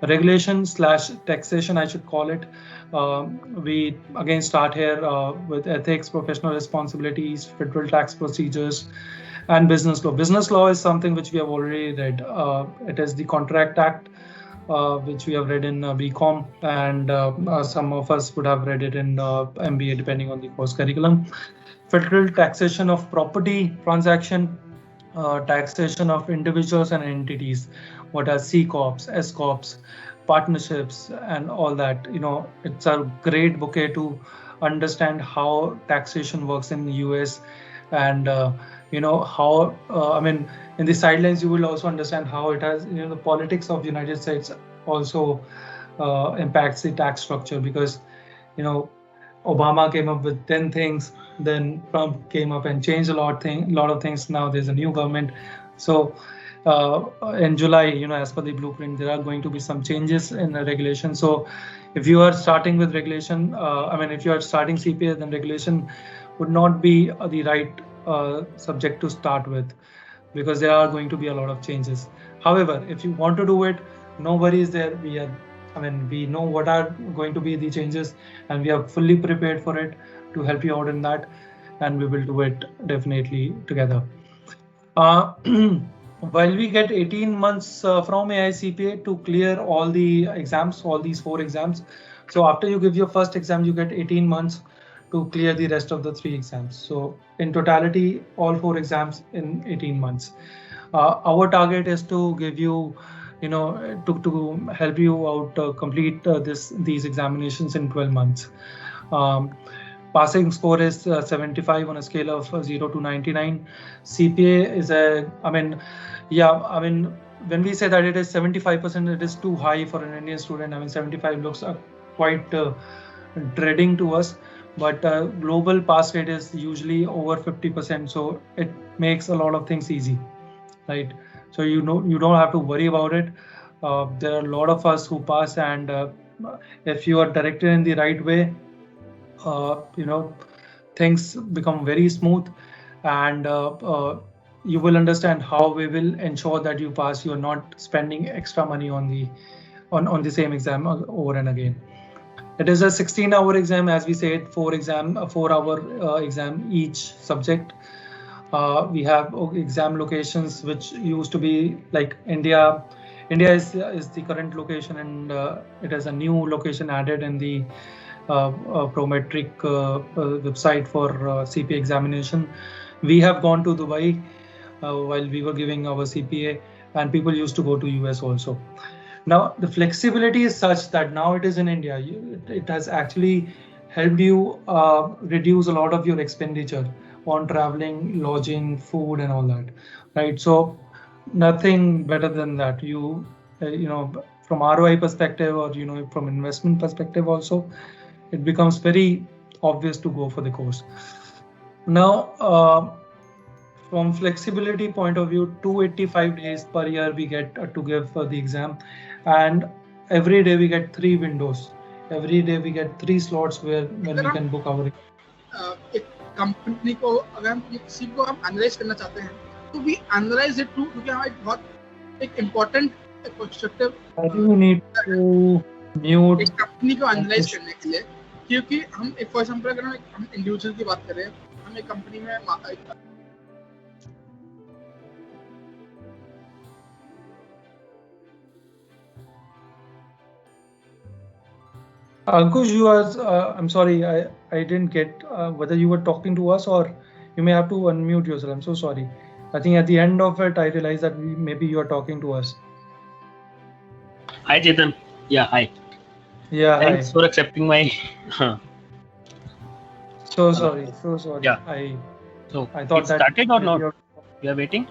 regulation slash taxation, I should call it. We again start here with ethics, professional responsibilities, federal tax procedures, and business law. Business law is something which we have already read. It is the Contract Act, which we have read in BCom, and some of us would have read it in MBA, depending on the course curriculum. Federal taxation of property transaction, taxation of individuals and entities, what are C corps, S corps, partnerships, and all that. It's a great bouquet to understand how taxation works in the US, and how in the sidelines you will also understand how it has, the politics of the United States also impacts the tax structure, because Obama came up with 10 things, then Trump came up and changed a lot of things. Now there's a new government. So in July, as per the blueprint, there are going to be some changes in the regulation. So if you are starting with regulation, if you are starting CPA, then regulation would not be the right subject to start with, because there are going to be a lot of changes. However, if you want to do it, no worries there. We know what are going to be the changes, and we are fully prepared for it to help you out in that, and we will do it definitely together. While we get 18 months from AICPA to clear all the exams, all these 4 exams. So after you give your first exam, you get 18 months to clear the rest of the 3 exams. So in totality, all 4 exams in 18 months. Our target is to give you, to help you out complete these examinations in 12 months. Passing score is 75 on a scale of 0 to 99. CPA is when we say that it is 75%, it is too high for an Indian student. 75 looks quite dreading to us, but global pass rate is usually over 50%, so it makes a lot of things easy, right? So you don't have to worry about it. There are a lot of us who pass, and if you are directed in the right way, things become very smooth, and you will understand how we will ensure that you pass. You are not spending extra money on the same exam over and again. It is a 16-hour exam, as we said, 4-hour exam each subject. We have exam locations which used to be like India. India is the current location, and it has a new location added in the Prometric website for CPA examination. We have gone to Dubai while we were giving our CPA, and people used to go to US also. Now the flexibility is such that now it is in India. It has actually helped you reduce a lot of your expenditure on traveling, lodging, food, and all that, right? So nothing better than that. From ROI perspective, or from investment perspective also, it becomes very obvious to go for the course. Now, from flexibility point of view, 285 days per year we get to give the exam, and every day we get 3 windows. Every day we get 3 slots when we can book our company को अगर हम किसी को हम analyse करना चाहते हैं तो वी एनालाइज इट टू, क्योंकि हमारा एक बहुत एक इम्पोर्टेंट पर्सपेक्टिव एक कंपनी को एनालाइज करने के लिए, क्योंकि हम एक फॉर एग्जांपल अगर हम इंडिविजुअल की बात करें, हम एक कंपनी में Ankush, you are. I'm sorry, I didn't get whether you were talking to us, or you may have to unmute yourself. I'm so sorry. I think at the end of it, I realized that maybe you are talking to us. Hi, Chetan. Yeah, hi. Yeah, thanks for accepting my. So sorry. Yeah. I thought it that started or not? You are waiting?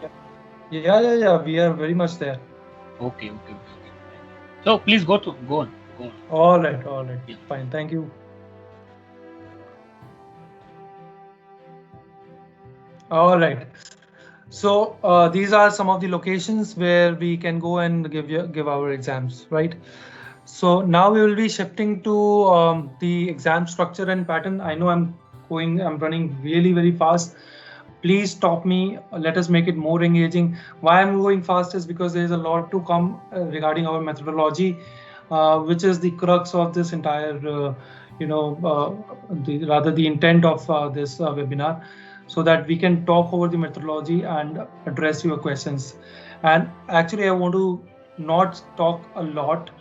Yeah. We are very much there. Okay. So please go on. All right. Yeah. Fine. Thank you. All right. So these are some of the locations where we can go and give our exams, right? So now we will be shifting to the exam structure and pattern. I know I'm running really very fast. Please stop me. Let us make it more engaging. Why I'm going fast is because there is a lot to come regarding our methodology, which is the crux of this entire, the intent of this webinar, so that we can talk over the methodology and address your questions. And actually, I want to not talk a lot.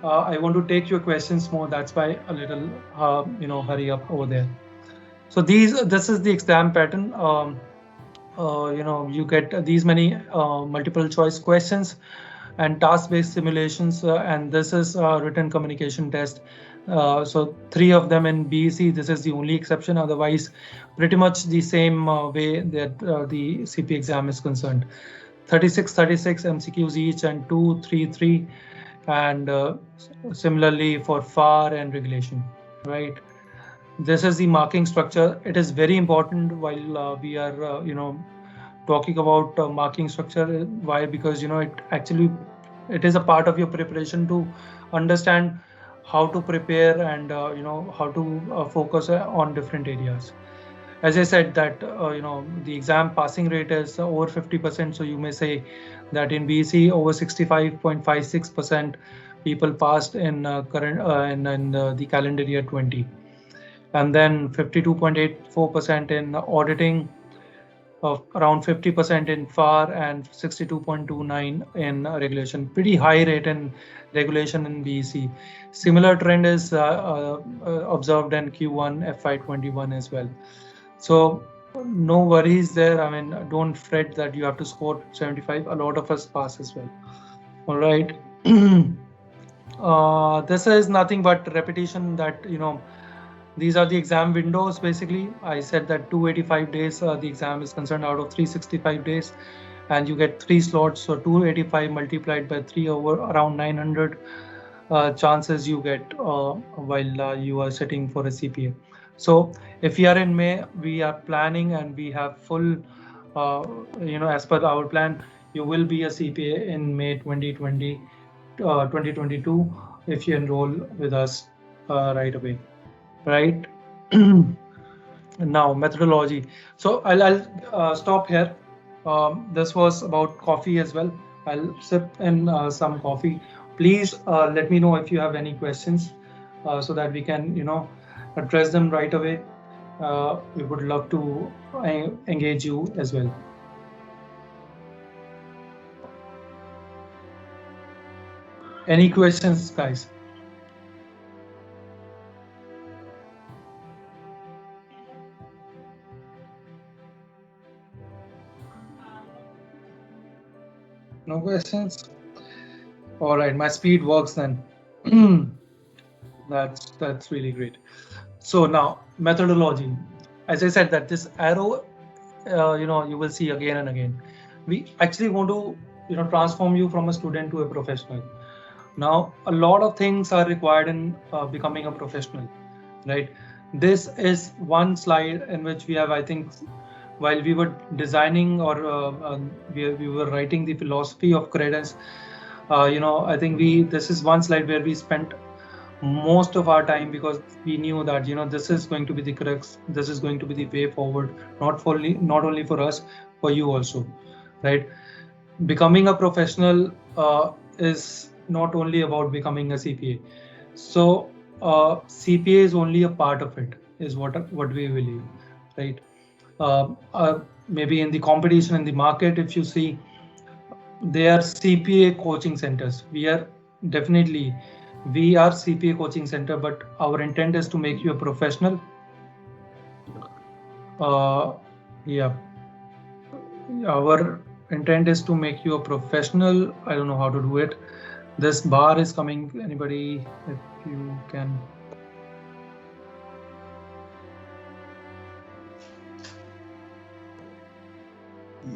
I want to take your questions more. That's why a little, hurry up over there. So this is the exam pattern. You get these many multiple choice questions and task-based simulations, and this is a written communication test. So 3 of them in BEC. This is the only exception. Otherwise, pretty much the same way that the CP exam is concerned. 36 MCQs each, and 2, 3, 3, and similarly for FAR and regulation, right? This is the marking structure. It is very important while we are, talking about marking structure. Why? Because it is a part of your preparation to understand how to prepare and how to focus on different areas. As I said that the exam passing rate is over 50%. So you may say that in BEC over 65.56% people passed in in the calendar year 20. And then 52.84% in auditing, of around 50% in FAR, and 62.29 in regulation. Pretty high rate in regulation in BEC. Similar trend is observed in Q1 FY21 as well. So no worries there. I mean, don't fret that you have to score 75. A lot of us pass as well. All right. This is nothing but repetition that, these are the exam windows. Basically, I said that 285 days the exam is concerned out of 365 days, and you get 3 slots. So 285 multiplied by 3 over around 900 chances you get while you are sitting for a CPA. So if we are in May, we are planning and we have full, as per our plan, you will be a CPA in May 2022 if you enroll with us right away. Right. Now methodology. So I'll stop here. This was about coffee as well. I'll sip in some coffee. Please let me know if you have any questions so that we can address them right away. We would love to engage you as well. Any questions, guys? No questions? All right, my speed works then. That's really great. So now methodology. As I said that this arrow, you will see again and again. We actually want to transform you from a student to a professional. Now a lot of things are required in becoming a professional, right? This is one slide in which we have, I think, while we were designing or we were writing the philosophy of credence, I think this is one slide where we spent most of our time, because we knew that this is going to be the crux, this is going to be the way forward, not only for us, for you also, right? Becoming a professional is not only about becoming a CPA. So CPA is only a part of it, is what we believe, right? Maybe in the competition in the market, if you see, there are CPA coaching centers. We are CPA coaching center, but our intent is to make you a professional. Yeah, our intent is to make you a professional. I don't know how to do it. This bar is coming. Anybody, if you can.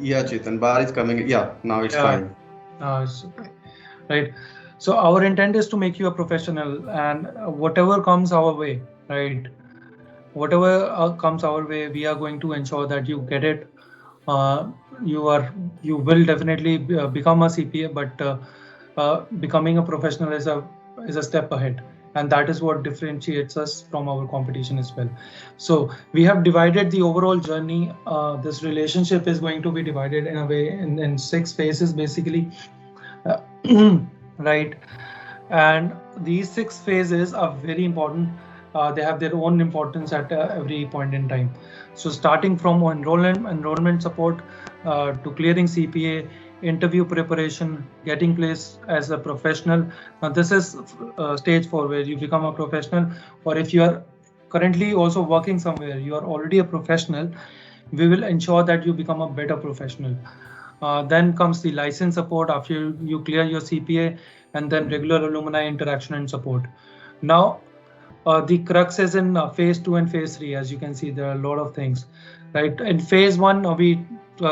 Yeah, Chetan, bar is coming. Yeah, now it's fine. It's okay. Right. So our intent is to make you a professional, and whatever comes our way, right? Whatever comes our way, we are going to ensure that you get it. You will definitely become a CPA, but becoming a professional is a step ahead. and that is what differentiates us from our competition as well. So we have divided the overall journey. This relationship is going to be divided in a way in 6 phases basically, right? And these 6 phases are very important. They have their own importance at every point in time. So starting from enrollment support to clearing CPA, interview preparation, getting placed as a professional. Now this is stage 4 where you become a professional, or if you are currently also working somewhere, you are already a professional, we will ensure that you become a better professional. Then comes the license support after you clear your CPA, and then regular alumni interaction and support. Now, the crux is in phase 2 and phase 3. As you can see, there are a lot of things, right? In phase 1, we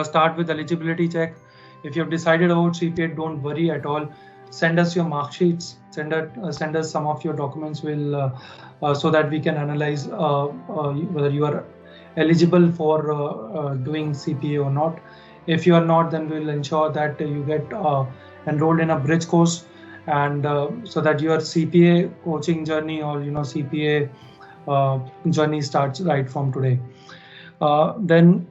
start with eligibility check. If you have decided about CPA, don't worry at all. Send us your mark sheets. Send us some of your documents. So that we can analyze whether you are eligible for doing CPA or not. If you are not, then we'll ensure that you get enrolled in a bridge course, and so that your CPA coaching journey or CPA journey starts right from today. Then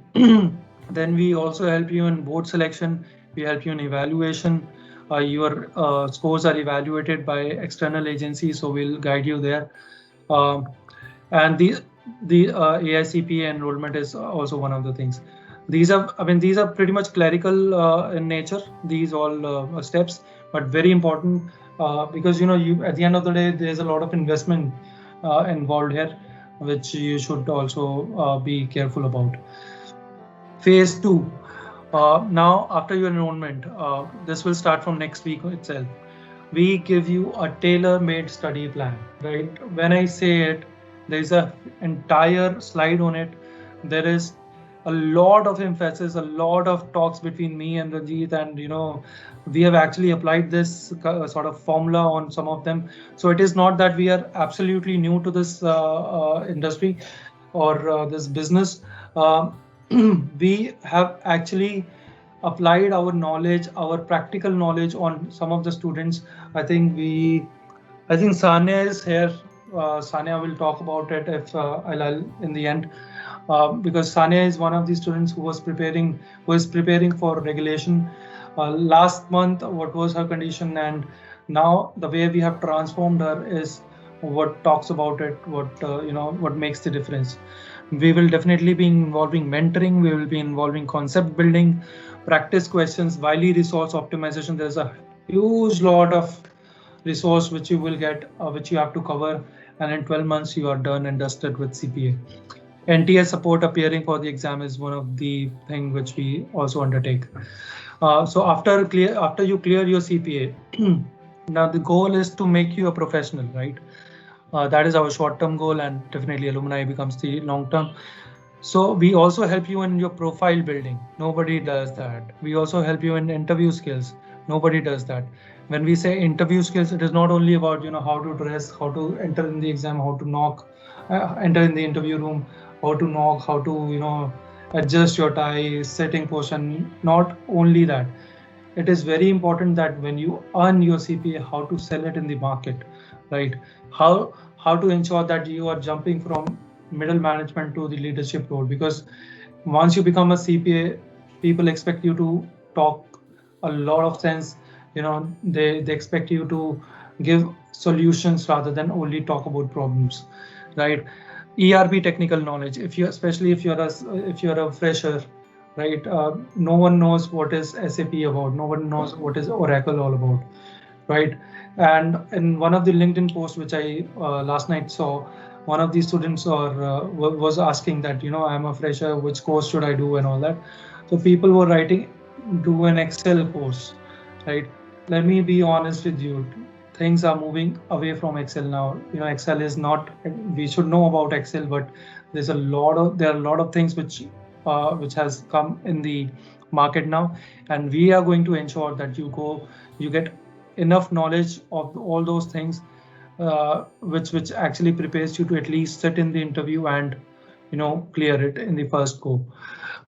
then we also help you in board selection. We help you in evaluation. Your scores are evaluated by external agencies, so we'll guide you there. And the AICPA enrollment is also one of the things. These are pretty much clerical in nature, these all steps, but very important because you at the end of the day, there's a lot of investment involved here, which you should also be careful about. Phase 2. Now, after your enrollment, this will start from next week itself. We give you a tailor-made study plan, right? When I say it, there's an entire slide on it. There is a lot of emphasis, a lot of talks between me and Ranjit, and we have actually applied this sort of formula on some of them. So it is not that we are absolutely new to this industry or this business. We have actually applied our knowledge, our practical knowledge on some of the students. I think Sania is here. Sania will talk about it if I'll in the end, because Sania is one of the students who is preparing for regulation. Last month, what was her condition, and now the way we have transformed her is what talks about it, what makes the difference. We will definitely be involving mentoring. We will be involving concept building, practice questions, Wiley resource optimization. There's a huge lot of resource which you will get, which you have to cover, and in 12 months you are done and dusted with CPA. NTS support appearing for the exam is one of the things which we also undertake. So after you clear your CPA, now the goal is to make you a professional, right? That is our short-term goal, and definitely alumni becomes the long-term. So we also help you in your profile building. Nobody does that. We also help you in interview skills. Nobody does that. When we say interview skills, it is not only about how to dress, how to enter in the exam, how to knock, enter in the interview room, how to knock, how to adjust your tie, sitting position. Not only that, it is very important that when you earn your CPA, how to sell it in the market, right? How to ensure that you are jumping from middle management to the leadership role, because once you become a CPA, people expect you to talk a lot of sense. They expect you to give solutions rather than only talk about problems, right? ERP technical knowledge, especially if you're a fresher, right? No one knows what is SAP about. No one knows what is Oracle all about, right? And in one of the LinkedIn posts which I last night saw, one of the students was asking that I'm a fresher, which course should I do and all that. So people were writing, do an Excel course, right? Let me be honest with you. Things are moving away from Excel now. Excel is not. We should know about Excel, but there are a lot of things which has come in the market now, and we are going to ensure that you get enough knowledge of all those things, which actually prepares you to at least sit in the interview and clear it in the first go.